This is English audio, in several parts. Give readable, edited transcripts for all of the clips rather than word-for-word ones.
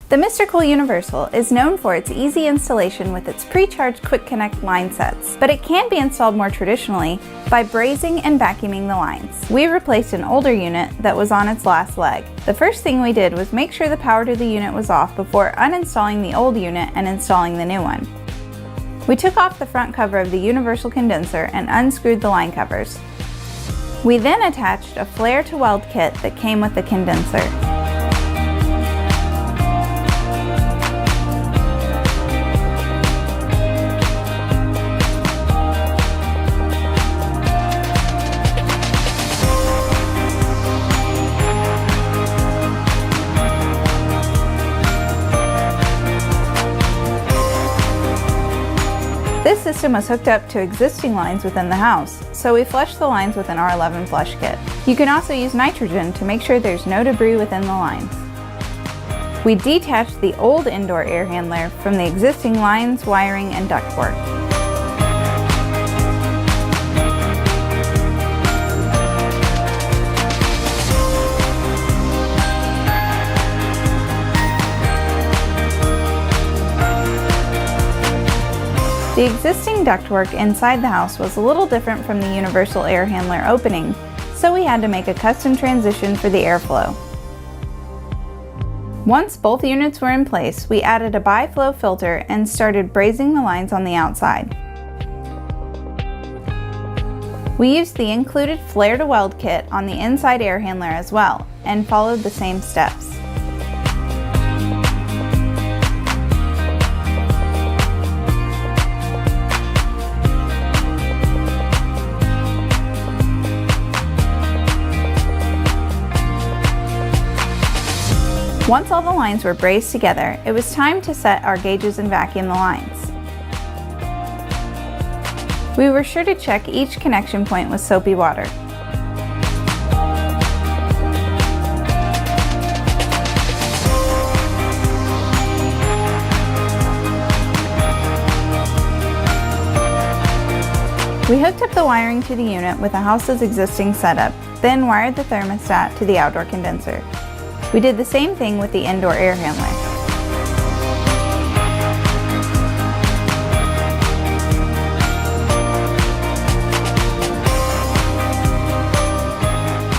The MrCool Universal is known for its easy installation with its pre-charged quick connect line sets, but it can be installed more traditionally by brazing and vacuuming the lines. We replaced an older unit that was on its last leg. The first thing we did was make sure the power to the unit was off before uninstalling the old unit and installing the new one. We took off the front cover of the universal condenser and unscrewed the line covers. We then attached a flare to weld kit that came with the condenser. This system was hooked up to existing lines within the house, so we flushed the lines with an R11 flush kit. You can also use nitrogen to make sure there's no debris within the lines. We detached the old indoor air handler from the existing lines, wiring, and ductwork. The existing ductwork inside the house was a little different from the universal air handler opening, so we had to make a custom transition for the airflow. Once both units were in place, we added a bi-flow filter and started brazing the lines on the outside. We used the included flare to weld kit on the inside air handler as well, and followed the same steps. Once all the lines were brazed together, it was time to set our gauges and vacuum the lines. We were sure to check each connection point with soapy water. We hooked up the wiring to the unit with the house's existing setup, then wired the thermostat to the outdoor condenser. We did the same thing with the indoor air handler.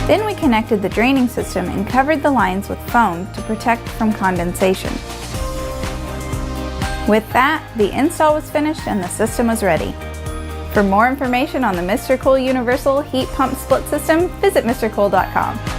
Then we connected the draining system and covered the lines with foam to protect from condensation. With that, the install was finished and the system was ready. For more information on the MrCool Universal Heat Pump Split System, visit MrCool.com.